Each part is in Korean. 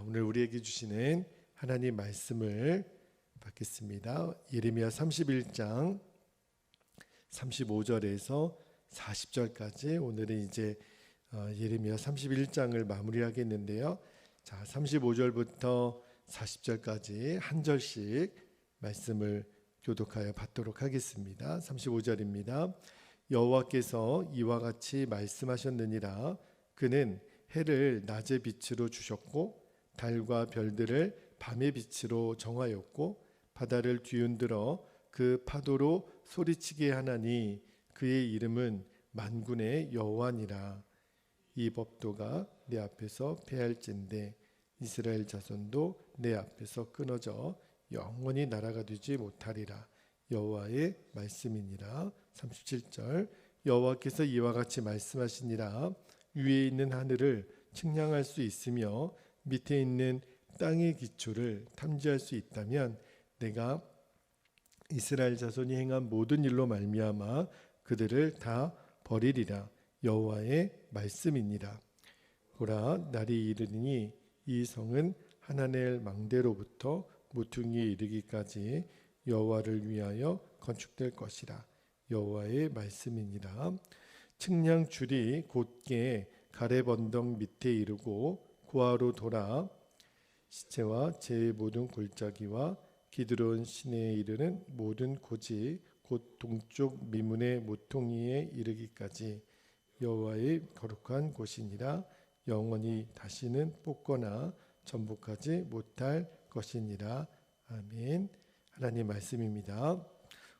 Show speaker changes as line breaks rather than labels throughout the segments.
오늘 우리에게 주시는 하나님 말씀을 받겠습니다. 예레미야 31장 35절에서 40절까지 오늘은 이제 예레미야 31장을 마무리하겠는데요. 자, 35절부터 40절까지 한 절씩 말씀을 교독하여 받도록 하겠습니다. 35절입니다. 여호와께서 이와 같이 말씀하셨느니라. 그는 해를 낮의 빛으로 주셨고 달과 별들을 밤의 빛으로 정하였고 바다를 뒤흔들어 그 파도로 소리치게 하나니 그의 이름은 만군의 여호와니라. 이 법도가 내 앞에서 패할진대 이스라엘 자손도 내 앞에서 끊어져 영원히 나라가 되지 못하리라. 여호와의 말씀이니라. 37절 여호와께서 이와 같이 말씀하시니라. 위에 있는 하늘을 측량할 수 있으며 밑에 있는 땅의 기초를 탐지할 수 있다면 내가 이스라엘 자손이 행한 모든 일로 말미암아 그들을 다 버리리라. 여호와의 말씀이니라. 보라, 날이 이르니 이 성은 하나넬 망대로부터 모퉁이에 이르기까지 여호와를 위하여 건축될 것이라. 여호와의 말씀이니라. 측량 줄이 곧게 가렙 언덕 밑에 이르고 고아로 돌아 시체와 제 모든 골짜기와 기드론 시내에 이르는 모든 고지 곧 동쪽 미문의 모퉁이에 이르기까지 여호와의 거룩한 곳이니라. 영원히 다시는 뽑거나 전복하지 못할 것이니라. 아멘. 하나님 말씀입니다.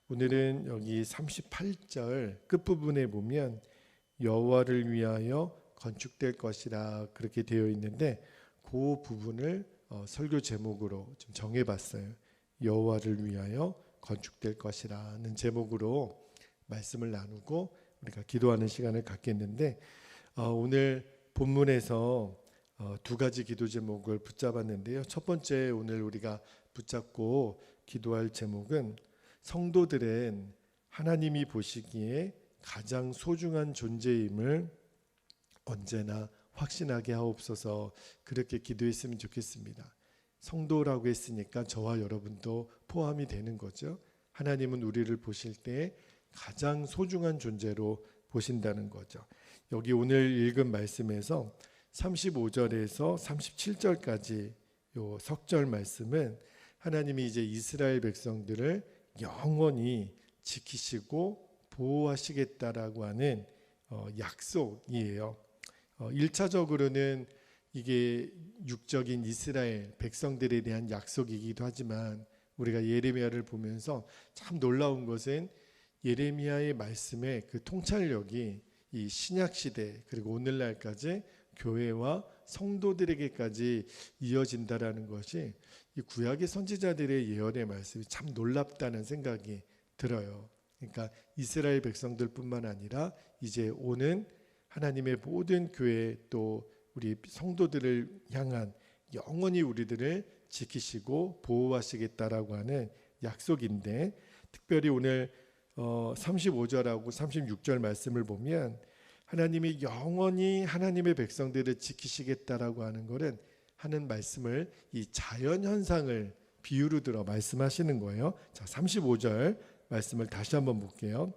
오늘은 여기 38절 끝부분에 보면 여호와를 위하여 건축될 것이라 그렇게 되어 있는데 그 부분을 설교 제목으로 좀 정해봤어요. 여호와를 위하여 건축될 것이라는 제목으로 말씀을 나누고 우리가 기도하는 시간을 갖겠는데 오늘 본문에서 두 가지 기도 제목을 붙잡았는데요. 첫 번째 오늘 우리가 붙잡고 기도할 제목은 성도들은 하나님이 보시기에 가장 소중한 존재임을 언제나 확신하게 하옵소서. 그렇게 기도했으면 좋겠습니다. 성도라고 했으니까 저와 여러분도 포함이 되는 거죠. 하나님은 우리를 보실 때 가장 소중한 존재로 보신다는 거죠. 여기 오늘 읽은 말씀에서 35절에서 37절까지 요 석절 말씀은 하나님이 이제 이스라엘 백성들을 영원히 지키시고 보호하시겠다라고 하는 약속이에요. 1차적으로는 이게 육적인 이스라엘 백성들에 대한 약속이기도 하지만 우리가 예레미야를 보면서 참 놀라운 것은 예레미야의 말씀의 그 통찰력이 이 신약 시대 그리고 오늘날까지 교회와 성도들에게까지 이어진다라는 것이 이 구약의 선지자들의 예언의 말씀이 참 놀랍다는 생각이 들어요. 그러니까 이스라엘 백성들뿐만 아니라 이제 오는 하나님의 모든 교회 또 우리 성도들을 향한 영원히 우리들을 지키시고 보호하시겠다라고 하는 약속인데 특별히 오늘 35절하고 36절 말씀을 보면 하나님이 영원히 하나님의 백성들을 지키시겠다라고 하는 것은 하는 말씀을 이 자연 현상을 비유로 들어 말씀하시는 거예요. 자, 35절 말씀을 다시 한번 볼게요.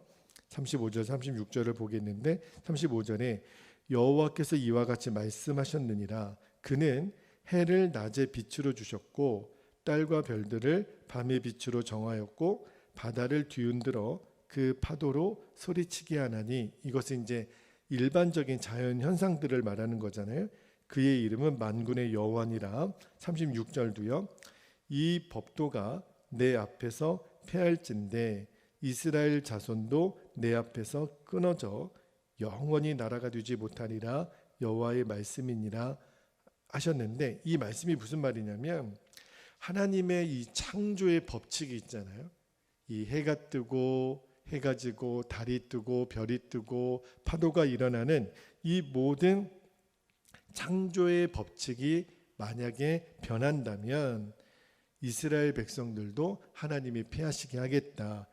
35절 36절을 보겠는데 35절에 여호와께서 이와 같이 말씀하셨느니라. 그는 해를 낮의 빛으로 주셨고 달과 별들을 밤의 빛으로 정하였고 바다를 뒤흔들어 그 파도로 소리치게 하나니. 이것은 이제 일반적인 자연 현상들을 말하는 거잖아요. 그의 이름은 만군의 여호와니라. 36절도요. 이 법도가 내 앞에서 패할진대 이스라엘 자손도 내 앞에서 끊어져 영원히 나라가 되지 못하리라. 여호와의 말씀이니라 하셨는데 이 말씀이 무슨 말이냐면 하나님의 이 창조의 법칙이 있잖아요. 이 해가 뜨고 해가 지고 달이 뜨고 별이 뜨고 파도가 일어나는 이 모든 창조의 법칙이 만약에 변한다면 이스라엘 백성들도 하나님이 패하시게 하겠다.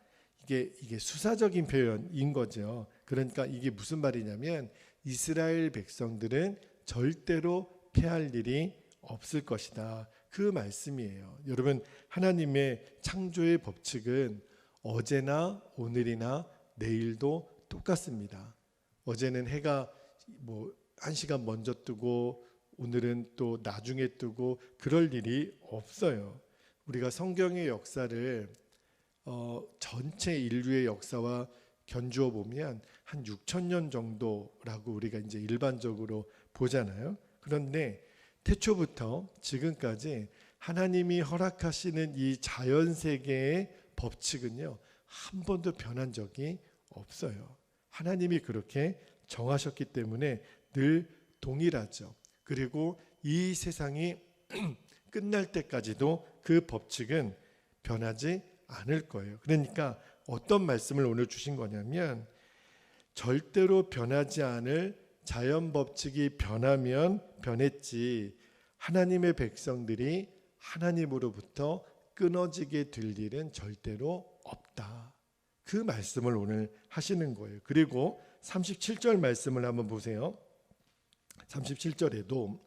이게 수사적인 표현인 거죠. 그러니까 이게 무슨 말이냐면 이스라엘 백성들은 절대로 패할 일이 없을 것이다. 그 말씀이에요. 여러분, 하나님의 창조의 법칙은 어제나 오늘이나 내일도 똑같습니다. 어제는 해가 1시간 먼저 뜨고 오늘은 또 나중에 뜨고 그럴 일이 없어요. 우리가 성경의 역사를 전체 인류의 역사와 견주어 보면 한 6,000년 정도라고 우리가 이제 일반적으로 보잖아요. 그런데 태초부터 지금까지 하나님이 허락하시는 이 자연 세계의 법칙은요, 한 번도 변한 적이 없어요. 하나님이 그렇게 정하셨기 때문에 늘 동일하죠. 그리고 이 세상이 끝날 때까지도 그 법칙은 변하지 않을 거예요. 그러니까 어떤 말씀을 오늘 주신 거냐면, 절대로 변하지 않을 자연 법칙이 변하면 변했지 하나님의 백성들이 하나님으로부터 끊어지게 될 일은 절대로 없다. 그 말씀을 오늘 하시는 거예요. 그리고 37절 말씀을 한번 보세요. 37절에도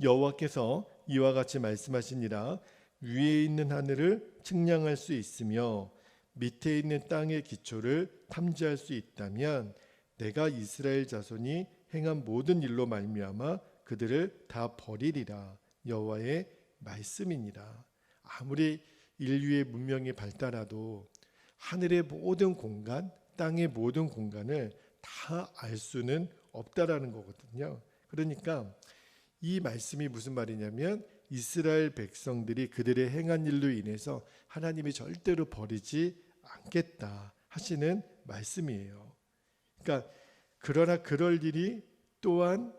여호와께서 이와 같이 말씀하시니라. 위에 있는 하늘을 측량할 수 있으며 밑에 있는 땅의 기초를 탐지할 수 있다면 내가 이스라엘 자손이 행한 모든 일로 말미암아 그들을 다 버리리라. 여호와의 말씀이니라. 아무리 인류의 문명이 발달하도 하늘의 모든 공간, 땅의 모든 공간을 다 알 수는 없다라는 거거든요. 그러니까 이 말씀이 무슨 말이냐면, 이스라엘 백성들이 그들의 행한 일로 인해서 하나님이 절대로 버리지 않겠다 하시는 말씀이에요. 그러니까 그러나 그럴 일이 또한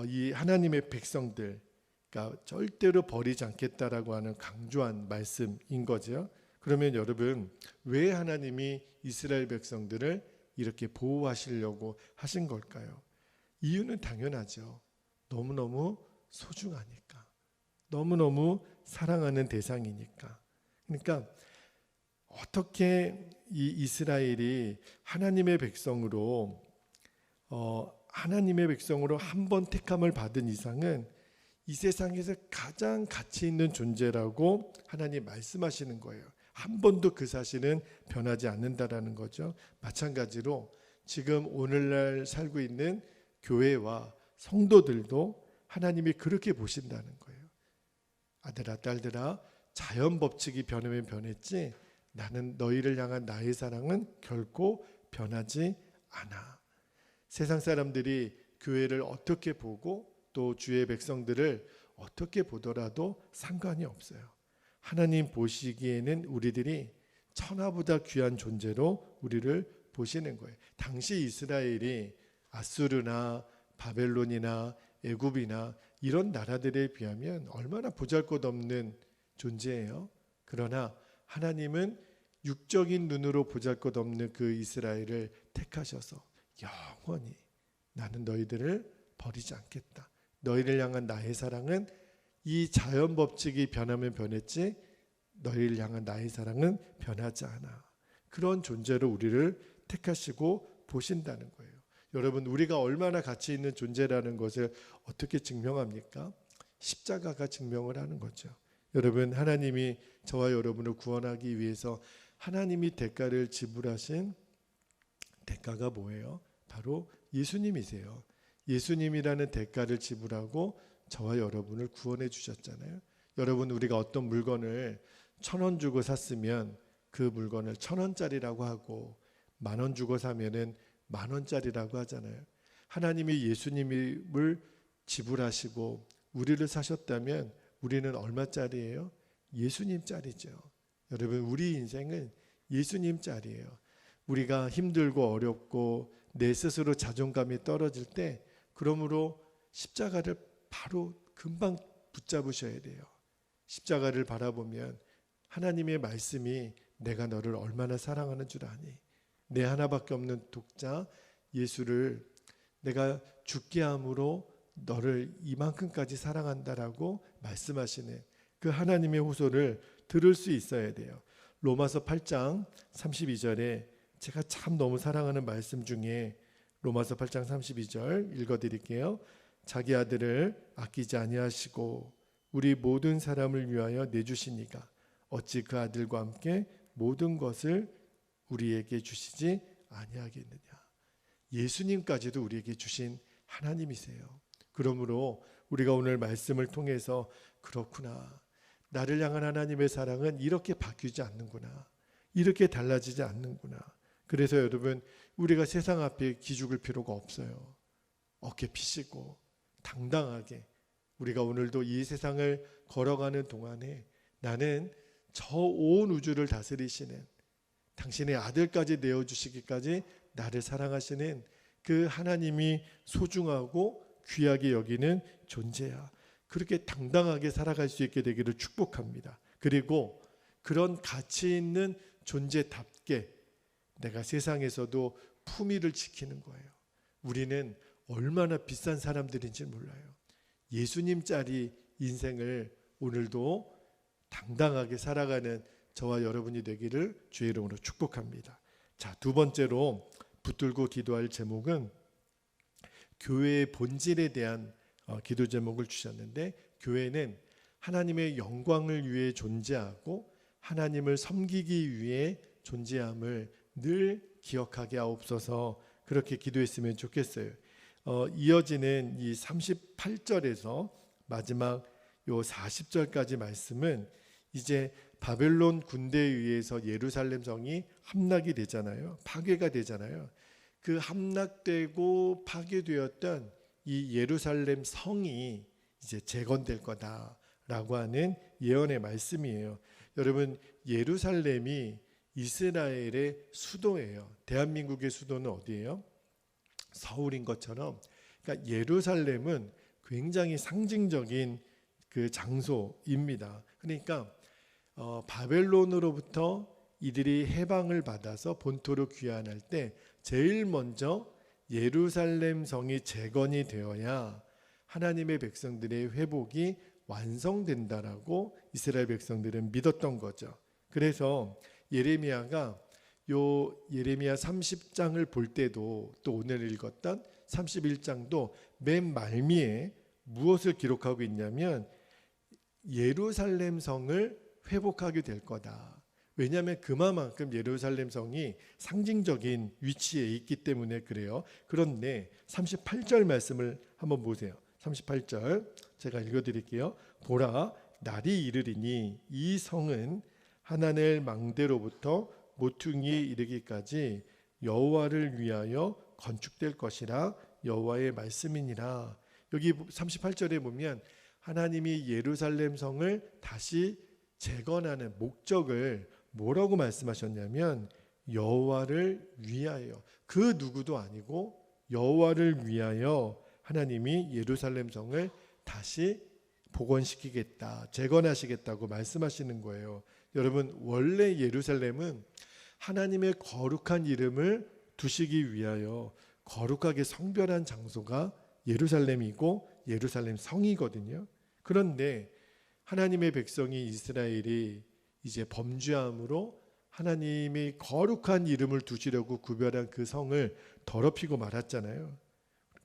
이 하나님의 백성들, 그러니까 절대로 버리지 않겠다라고 하는 강조한 말씀인 거죠. 그러면 여러분, 왜 하나님이 이스라엘 백성들을 이렇게 보호하시려고 하신 걸까요? 이유는 당연하죠. 너무너무 소중하니까. 너무너무 사랑하는 대상이니까. 그러니까 어떻게 이 이스라엘이 하나님의 백성으로 한 번 택함을 받은 이상은 이 세상에서 가장 가치 있는 존재라고 하나님 말씀하시는 거예요. 한 번도 그 사실은 변하지 않는다라는 거죠. 마찬가지로 지금 오늘날 살고 있는 교회와 성도들도 하나님이 그렇게 보신다는 거예요. 아들아 딸들아, 자연 법칙이 변하면 변했지 나는 너희를 향한 나의 사랑은 결코 변하지 않아. 세상 사람들이 교회를 어떻게 보고 또 주의 백성들을 어떻게 보더라도 상관이 없어요. 하나님 보시기에는 우리들이 천하보다 귀한 존재로 우리를 보시는 거예요. 당시 이스라엘이 아수르나 바벨론이나 애굽이나 이런 나라들에 비하면 얼마나 보잘것없는 존재예요. 그러나 하나님은 육적인 눈으로 보잘것없는 그 이스라엘을 택하셔서 영원히 나는 너희들을 버리지 않겠다. 너희를 향한 나의 사랑은 이 자연 법칙이 변하면 변했지 너희를 향한 나의 사랑은 변하지 않아. 그런 존재로 우리를 택하시고 보신다는 거예요. 여러분, 우리가 얼마나 가치 있는 존재라는 것을 어떻게 증명합니까? 십자가가 증명을 하는 거죠. 여러분, 하나님이 저와 여러분을 구원하기 위해서 하나님이 대가를 지불하신 대가가 뭐예요? 바로 예수님이세요. 예수님이라는 대가를 지불하고 저와 여러분을 구원해 주셨잖아요. 여러분, 우리가 어떤 물건을 1,000원 주고 샀으면 그 물건을 1,000원짜리라고 하고 10,000원 주고 사면은 10,000원짜리라고 하잖아요. 하나님이 예수님을 지불하시고 우리를 사셨다면 우리는 얼마짜리예요? 예수님짜리죠. 여러분, 우리 인생은 예수님짜리예요. 우리가 힘들고 어렵고 내 스스로 자존감이 떨어질 때 그러므로 십자가를 바로 금방 붙잡으셔야 돼요. 십자가를 바라보면 하나님의 말씀이 내가 너를 얼마나 사랑하는 줄 아니? 내 하나밖에 없는 독자 예수를 내가 죽게 함으로 너를 이만큼까지 사랑한다라고 말씀하시는 그 하나님의 호소를 들을 수 있어야 돼요. 로마서 8장 32절에 제가 참 너무 사랑하는 말씀 중에 로마서 8장 32절 읽어드릴게요. 자기 아들을 아끼지 아니하시고 우리 모든 사람을 위하여 내주시니가 어찌 그 아들과 함께 모든 것을 우리에게 주시지 아니하겠느냐. 예수님까지도 우리에게 주신 하나님이세요. 그러므로 우리가 오늘 말씀을 통해서 그렇구나, 나를 향한 하나님의 사랑은 이렇게 바뀌지 않는구나, 이렇게 달라지지 않는구나. 그래서 여러분, 우리가 세상 앞에 기죽을 필요가 없어요. 어깨 피시고 당당하게 우리가 오늘도 이 세상을 걸어가는 동안에 나는 저 온 우주를 다스리시는 당신의 아들까지 내어주시기까지 나를 사랑하시는 그 하나님이 소중하고 귀하게 여기는 존재야. 그렇게 당당하게 살아갈 수 있게 되기를 축복합니다. 그리고 그런 가치 있는 존재답게 내가 세상에서도 품위를 지키는 거예요. 우리는 얼마나 비싼 사람들인지 몰라요. 예수님짜리 인생을 오늘도 당당하게 살아가는 저와 여러분이 되기를 주의 이름으로 축복합니다. 자, 두 번째로 붙들고 기도할 제목은 교회의 본질에 대한 기도 제목을 주셨는데, 교회는 하나님의 영광을 위해 존재하고 하나님을 섬기기 위해 존재함을 늘 기억하게 하옵소서. 그렇게 기도했으면 좋겠어요. 이어지는 이 38절에서 마지막 요 40절까지 말씀은 이제 바벨론 군대에 의해서 예루살렘 성이 함락이 되잖아요. 파괴가 되잖아요. 그 함락되고 파괴되었던 이 예루살렘 성이 이제 재건될 거다라고 하는 예언의 말씀이에요. 여러분, 예루살렘이 이스라엘의 수도예요. 대한민국의 수도는 어디예요? 서울인 것처럼. 그러니까 예루살렘은 굉장히 상징적인 그 장소입니다. 그러니까 바벨론으로부터 이들이 해방을 받아서 본토로 귀환할 때 제일 먼저 예루살렘 성이 재건이 되어야 하나님의 백성들의 회복이 완성된다라고 이스라엘 백성들은 믿었던 거죠. 그래서 예레미야가 예레미야 30장을 볼 때도, 또 오늘 읽었던 31장도 맨 말미에 무엇을 기록하고 있냐면 예루살렘 성을 회복하게 될 거다. 왜냐하면 그만큼 예루살렘 성이 상징적인 위치에 있기 때문에 그래요. 그런데 38절 말씀을 한번 보세요. 38절 제가 읽어드릴게요. 보라, 날이 이르리니 이 성은 하나넬 망대로부터 모퉁이에 이르기까지 여호와를 위하여 건축될 것이라 여호와의 말씀이니라. 여기 38절에 보면 하나님이 예루살렘 성을 다시 재건하는 목적을 뭐라고 말씀하셨냐면 여호와를 위하여, 그 누구도 아니고 여호와를 위하여 하나님이 예루살렘 성을 다시 복원시키겠다, 재건하시겠다고 말씀하시는 거예요. 여러분, 원래 예루살렘은 하나님의 거룩한 이름을 두시기 위하여 거룩하게 성별한 장소가 예루살렘이고 예루살렘 성이거든요. 그런데 하나님의 백성이 이스라엘이 이제 범죄함으로 하나님의 거룩한 이름을 두시려고 구별한 그 성을 더럽히고 말았잖아요.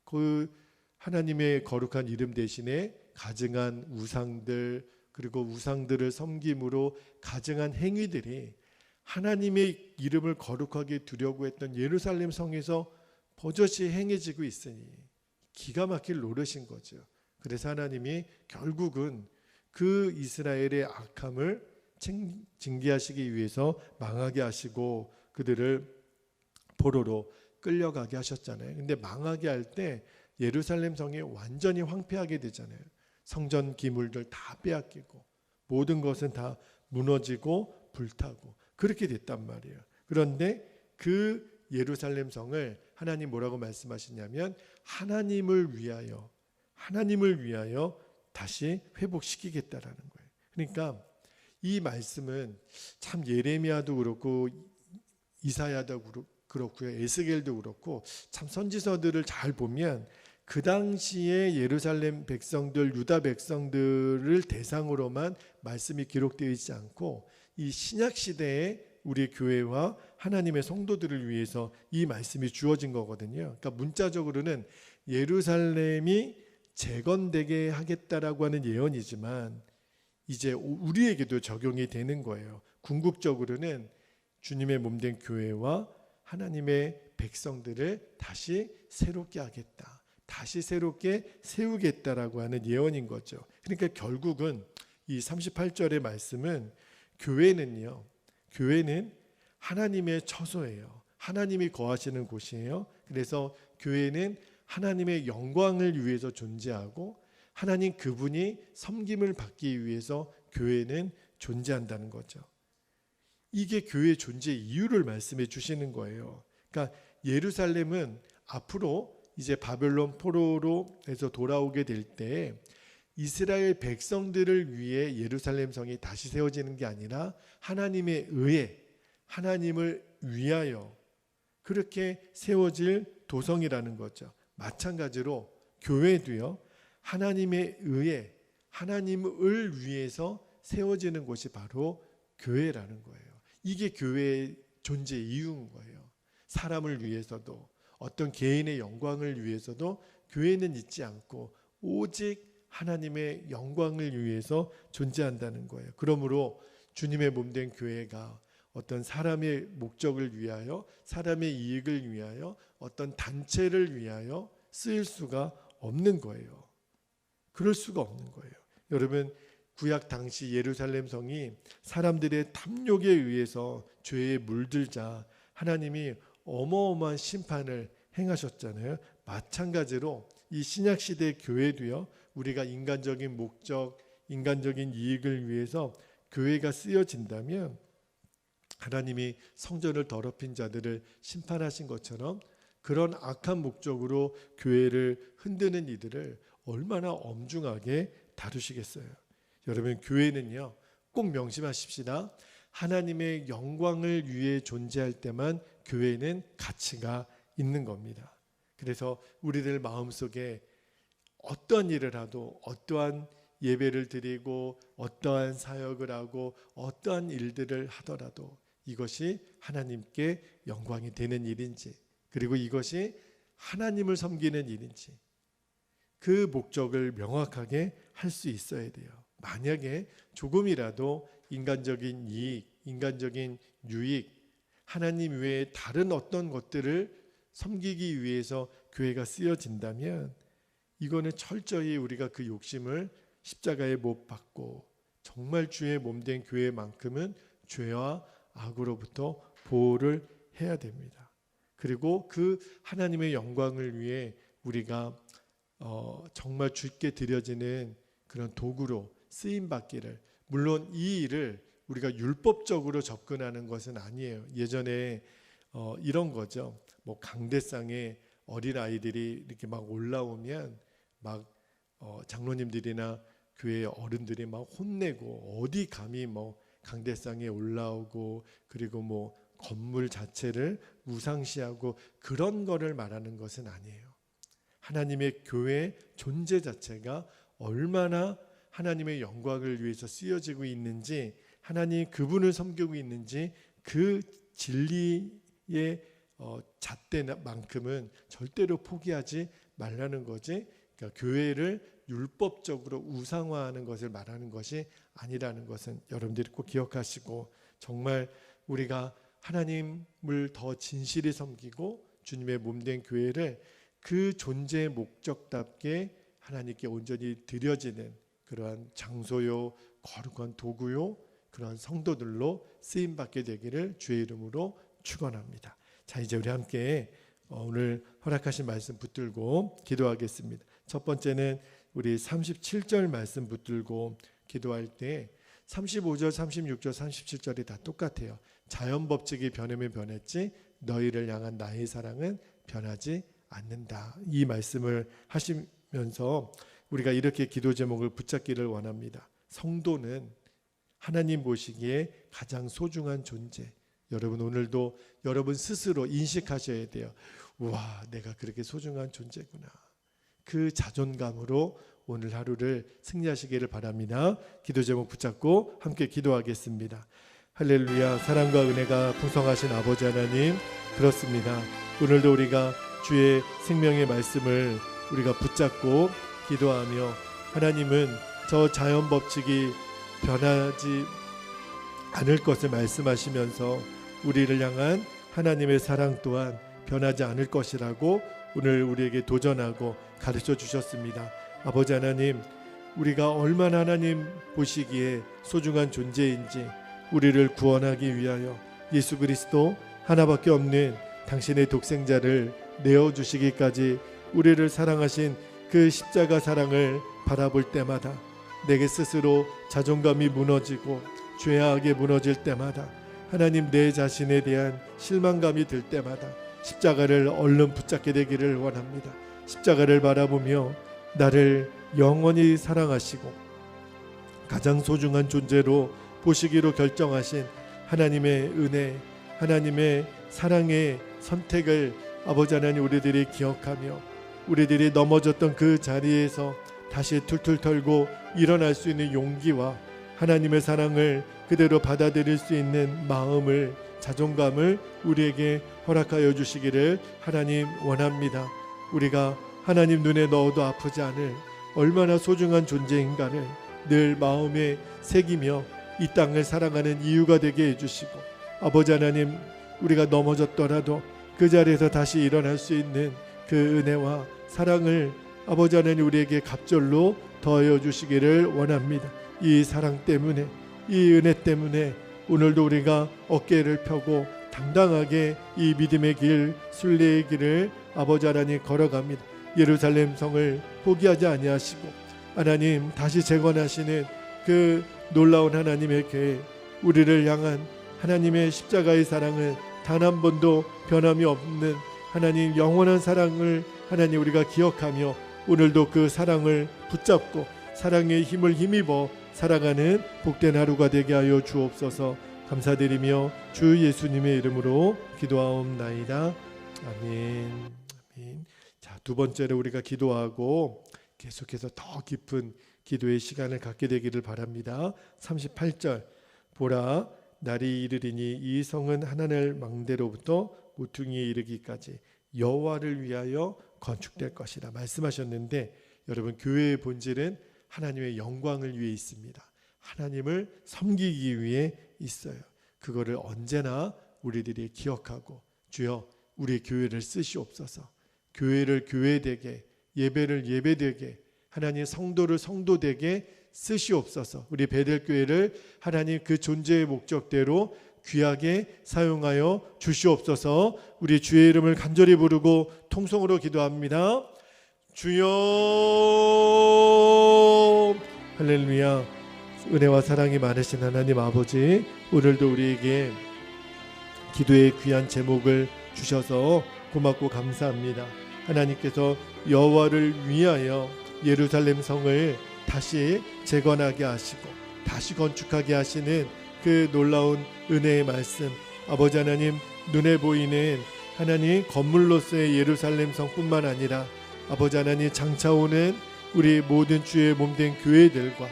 그 하나님의 거룩한 이름 대신에 가증한 우상들, 그리고 우상들을 섬김으로 가증한 행위들이 하나님의 이름을 거룩하게 두려고 했던 예루살렘 성에서 버젓이 행해지고 있으니 기가 막힐 노릇인 거죠. 그래서 하나님이 결국은 그 이스라엘의 악함을 징계하시기 위해서 망하게 하시고 그들을 포로로 끌려가게 하셨잖아요. 근데 망하게 할 때 예루살렘 성이 완전히 황폐하게 되잖아요. 성전 기물들 다 빼앗기고 모든 것은 다 무너지고 불타고 그렇게 됐단 말이에요. 그런데 그 예루살렘 성을 하나님 뭐라고 말씀하시냐면 하나님을 위하여 다시 회복시키겠다라는 거예요. 그러니까 이 말씀은 참 예레미야도 그렇고 이사야도 그렇고요, 에스겔도 그렇고 참 선지서들을 잘 보면 그 당시에 예루살렘 백성들, 유다 백성들을 대상으로만 말씀이 기록되어 있지 않고 이 신약 시대에 우리 교회와 하나님의 성도들을 위해서 이 말씀이 주어진 거거든요. 그러니까 문자적으로는 예루살렘이 재건되게 하겠다라고 하는 예언이지만 이제 우리에게도 적용이 되는 거예요. 궁극적으로는 주님의 몸된 교회와 하나님의 백성들을 다시 새롭게 하겠다, 다시 새롭게 세우겠다라고 하는 예언인 거죠. 그러니까 결국은 이 38절의 말씀은 교회는 하나님의 처소예요. 하나님이 거하시는 곳이에요. 그래서 교회는 하나님의 영광을 위해서 존재하고 하나님 그분이 섬김을 받기 위해서 교회는 존재한다는 거죠. 이게 교회의 존재 이유를 말씀해 주시는 거예요. 그러니까 예루살렘은 앞으로 이제 바벨론 포로로에서 돌아오게 될 때 이스라엘 백성들을 위해 예루살렘 성이 다시 세워지는 게 아니라 하나님에 의해 하나님을 위하여 그렇게 세워질 도성이라는 거죠. 마찬가지로 교회도요, 하나님에 의해 하나님을 위해서 세워지는 곳이 바로 교회라는 거예요. 이게 교회의 존재 이유인 거예요. 사람을 위해서도 어떤 개인의 영광을 위해서도 교회는 있지 않고 오직 하나님의 영광을 위해서 존재한다는 거예요. 그러므로 주님의 몸된 교회가 어떤 사람의 목적을 위하여, 사람의 이익을 위하여, 어떤 단체를 위하여 쓰일 수가 없는 거예요. 그럴 수가 없는 거예요. 여러분, 구약 당시 예루살렘 성이 사람들의 탐욕에 의해서 죄에 물들자 하나님이 어마어마한 심판을 행하셨잖아요. 마찬가지로 이 신약 시대 교회도요, 우리가 인간적인 목적, 인간적인 이익을 위해서 교회가 쓰여진다면 하나님이 성전을 더럽힌 자들을 심판하신 것처럼 그런 악한 목적으로 교회를 흔드는 이들을 얼마나 엄중하게 다루시겠어요. 여러분, 교회는요, 꼭 명심하십시다. 하나님의 영광을 위해 존재할 때만 교회는 가치가 있는 겁니다. 그래서 우리들 마음속에 어떠한 일을 하도, 어떠한 예배를 드리고, 어떠한 사역을 하고, 어떠한 일들을 하더라도 이것이 하나님께 영광이 되는 일인지, 그리고 이것이 하나님을 섬기는 일인지 그 목적을 명확하게 할 수 있어야 돼요. 만약에 조금이라도 인간적인 이익, 인간적인 유익, 하나님 외에 다른 어떤 것들을 섬기기 위해서 교회가 쓰여진다면 이거는 철저히 우리가 그 욕심을 십자가에 못 박고 정말 주의 몸된 교회만큼은 죄와 악으로부터 보호를 해야 됩니다. 그리고 그 하나님의 영광을 위해 우리가 정말 주께 드려지는 그런 도구로 쓰임받기를, 물론 이 일을 우리가 율법적으로 접근하는 것은 아니에요. 예전에 이런 거죠. 뭐 강대상에 어린아이들이 이렇게 막 올라오면 막 장로님들이나 교회 어른들이 막 혼내고, 어디 감히 뭐 강대상에 올라오고, 그리고 뭐 건물 자체를 우상시하고 그런 거를 말하는 것은 아니에요. 하나님의 교회 존재 자체가 얼마나 하나님의 영광을 위해서 쓰여지고 있는지, 하나님 그분을 섬기고 있는지 그 진리의 잣대만큼은 절대로 포기하지 말라는 거지. 그러니까 교회를 율법적으로 우상화하는 것을 말하는 것이 아니라는 것은 여러분들이 꼭 기억하시고, 정말 우리가 하나님을 더 진실히 섬기고 주님의 몸된 교회를 그 존재의 목적답게 하나님께 온전히 드려지는 그러한 장소요, 거룩한 도구요, 그러한 성도들로 쓰임받게 되기를 주의 이름으로 축원합니다. 자, 이제 우리 함께 오늘 허락하신 말씀 붙들고 기도하겠습니다. 첫 번째는 우리 37절 말씀 붙들고 기도할 때 35절, 36절, 37절이 다 똑같아요. 자연 법칙이 변하면 변했지 너희를 향한 나의 사랑은 변하지 않는다. 이 말씀을 하시면서 우리가 이렇게 기도 제목을 붙잡기를 원합니다. 성도는 하나님 보시기에 가장 소중한 존재. 여러분, 오늘도 여러분 스스로 인식하셔야 돼요. 우와, 내가 그렇게 소중한 존재구나. 그 자존감으로 오늘 하루를 승리하시기를 바랍니다. 기도 제목 붙잡고 함께 기도하겠습니다. 할렐루야. 사랑과 은혜가 풍성하신 아버지 하나님, 그렇습니다. 오늘도 우리가 주의 생명의 말씀을 우리가 붙잡고 기도하며 하나님은 저 자연 법칙이 변하지 않을 것을 말씀하시면서 우리를 향한 하나님의 사랑 또한 변하지 않을 것이라고 오늘 우리에게 도전하고 가르쳐 주셨습니다. 아버지 하나님, 우리가 얼마나 하나님 보시기에 소중한 존재인지 우리를 구원하기 위하여 예수 그리스도 하나밖에 없는 당신의 독생자를 내어주시기까지 우리를 사랑하신 그 십자가 사랑을 바라볼 때마다 내게 스스로 자존감이 무너지고 죄악에 무너질 때마다 하나님 내 자신에 대한 실망감이 들 때마다 십자가를 얼른 붙잡게 되기를 원합니다. 십자가를 바라보며 나를 영원히 사랑하시고 가장 소중한 존재로 보시기로 결정하신 하나님의 은혜, 하나님의 사랑의 선택을 아버지 하나님 우리들이 기억하며 우리들이 넘어졌던 그 자리에서 다시 툴툴 털고 일어날 수 있는 용기와 하나님의 사랑을 그대로 받아들일 수 있는 마음을, 자존감을 우리에게 허락하여 주시기를 하나님 원합니다. 우리가 하나님 눈에 넣어도 아프지 않을 얼마나 소중한 존재인가를 늘 마음에 새기며 이 땅을 살아가는 이유가 되게 해주시고, 아버지 하나님, 우리가 넘어졌더라도 그 자리에서 다시 일어날 수 있는 그 은혜와 사랑을 아버지 하나님 우리에게 갑절로 더하여 주시기를 원합니다. 이 사랑 때문에, 이 은혜 때문에 오늘도 우리가 어깨를 펴고 당당하게 이 믿음의 길, 순례의 길을 아버지 하나님 걸어갑니다. 예루살렘 성을 포기하지 아니하시고 하나님 다시 재건하시는 그 놀라운 하나님의 교회, 우리를 향한 하나님의 십자가의 사랑은 단 한 번도 변함이 없는 하나님 영원한 사랑을 하나님 우리가 기억하며 오늘도 그 사랑을 붙잡고 사랑의 힘을 힘입어 살아가는 복된 하루가 되게 하여 주옵소서. 감사드리며 주 예수님의 이름으로 기도하옵나이다. 아멘. 아멘. 자, 두 번째로 우리가 기도하고 계속해서 더 깊은 기도의 시간을 갖게 되기를 바랍니다. 38절, 보라 날이 이르리니 이 성은 하나님 망대로부터 모퉁이에 이르기까지 여호와를 위하여 건축될 것이라 말씀하셨는데, 여러분, 교회의 본질은 하나님의 영광을 위해 있습니다. 하나님을 섬기기 위해 있어요. 그거를 언제나 우리들이 기억하고, 주여 우리 교회를 쓰시옵소서. 교회를 교회되게, 예배를 예배되게, 하나님 성도를 성도되게 쓰시옵소서. 우리 베델교회를 하나님 그 존재의 목적대로 귀하게 사용하여 주시옵소서. 우리 주의 이름을 간절히 부르고 통성으로 기도합니다. 주여, 할렐루야. 은혜와 사랑이 많으신 하나님 아버지, 오늘도 우리에게 기도의 귀한 제목을 주셔서 고맙고 감사합니다. 하나님께서 여호와를 위하여 예루살렘 성을 다시 재건하게 하시고 다시 건축하게 하시는 그 놀라운 은혜의 말씀, 아버지 하나님, 눈에 보이는 하나님 건물로서의 예루살렘 성뿐만 아니라 아버지 하나님 장차오는 우리 모든 주의 몸된 교회들과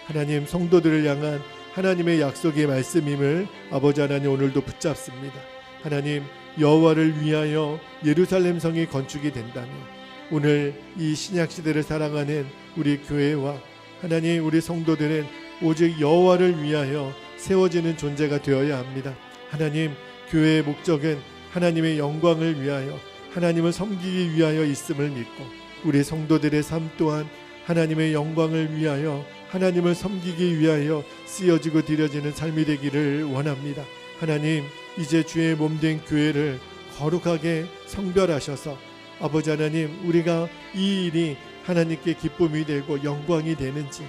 하나님 성도들을 향한 하나님의 약속의 말씀임을 아버지 하나님 오늘도 붙잡습니다. 하나님, 여호와를 위하여 예루살렘 성이 건축이 된다면 오늘 이 신약 시대를 살아가는 우리 교회와 하나님 우리 성도들은 오직 여호와를 위하여 세워지는 존재가 되어야 합니다. 하나님, 교회의 목적은 하나님의 영광을 위하여 하나님을 섬기기 위하여 있음을 믿고 우리 성도들의 삶 또한 하나님의 영광을 위하여 하나님을 섬기기 위하여 쓰여지고 드려지는 삶이 되기를 원합니다. 하나님, 이제 주의 몸된 교회를 거룩하게 성별하셔서 아버지 하나님, 우리가 이 일이 하나님께 기쁨이 되고 영광이 되는지,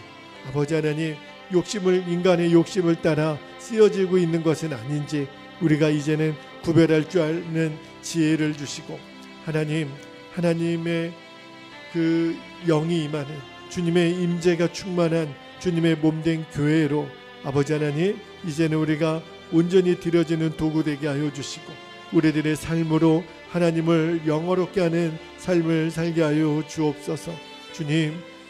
아버지 하나님, 인간의 욕심을 따라 쓰여지고 있는 것은 아닌지 우리가 이제는 구별할 줄 아는 지혜를 주시고, 하나님의 그 영이 임하는 주님의 임재가 충만한 주님의 몸된 교회로 아버지 하나님, 이제는 우리가 온전히 드려지는 도구 되게 하여 주시고 우리들의 삶으로 하나님을 영어롭게 하는 삶을 살게 하여 주옵소서.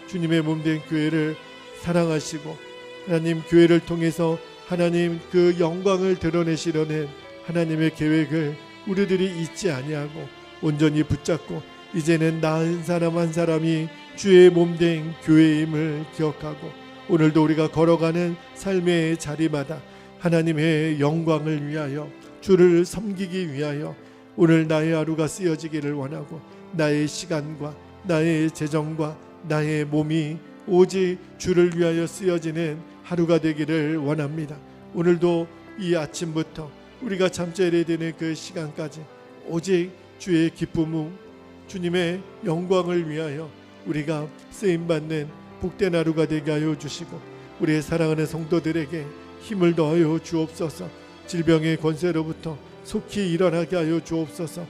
주님의 몸된 교회를 사랑하시고 하나님, 교회를 통해서 하나님 그 영광을 드러내시려는 하나님의 계획을 우리들이 잊지 아니하고 온전히 붙잡고 이제는 나 한 사람 한 사람이 주의 몸된 교회임을 기억하고 오늘도 우리가 걸어가는 삶의 자리마다 하나님의 영광을 위하여 주를 섬기기 위하여 오늘 나의 하루가 쓰여지기를 원하고 나의 시간과 나의 재정과 나의 몸이 오직 주를 위하여 쓰여지는 하루가 되기를 원합니다. 오늘도 이 아침부터 우리가 잠자리에 드는 그 시간까지 오직 주의 기쁨, 주님의 영광을 위하여 우리가 쓰임받는 복된 하루가 되게 하여 주시고 우리의 사랑하는 성도들에게 힘을 더하여 주옵소서. 질병의 권세로부터 속히 일어나게 하여 주옵소서.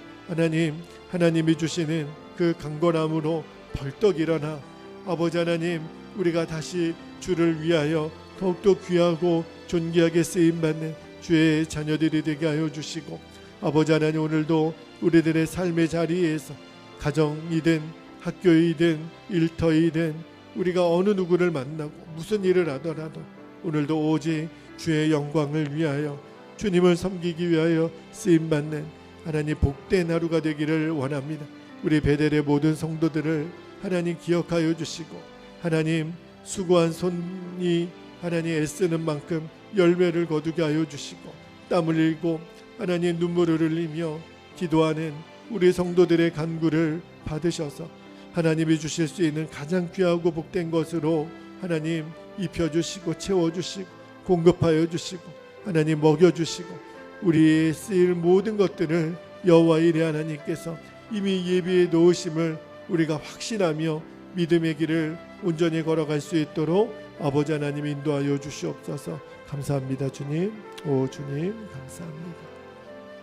하나님이 주시는 그 강건함으로 벌떡 일어나 아버지 하나님, 우리가 다시 주를 위하여 더욱더 귀하고 존귀하게 쓰임받는 주의 자녀들이 되게 하여 주시고 아버지 하나님, 오늘도 우리들의 삶의 자리에서 가정이든 학교이든 일터이든 우리가 어느 누구를 만나고 무슨 일을 하더라도 오늘도 오직 주의 영광을 위하여 주님을 섬기기 위하여 쓰임받는 하나님 복된 하루가 되기를 원합니다. 우리 베델의 모든 성도들을 하나님 기억하여 주시고 하나님 수고한 손이 하나님 애쓰는 만큼 열매를 거두게 하여 주시고 땀 흘리고 하나님 눈물을 흘리며 기도하는 우리 성도들의 간구를 받으셔서 하나님이 주실 수 있는 가장 귀하고 복된 것으로 하나님 입혀주시고 채워주시고 공급하여 주시고 하나님 먹여주시고 우리의 쓰일 모든 것들을 여호와 이레 하나님께서 이미 예비해 놓으심을 우리가 확신하며 믿음의 길을 온전히 걸어갈 수 있도록 아버지 하나님 인도하여 주시옵소서. 감사합니다. 주님, 오 주님 감사합니다.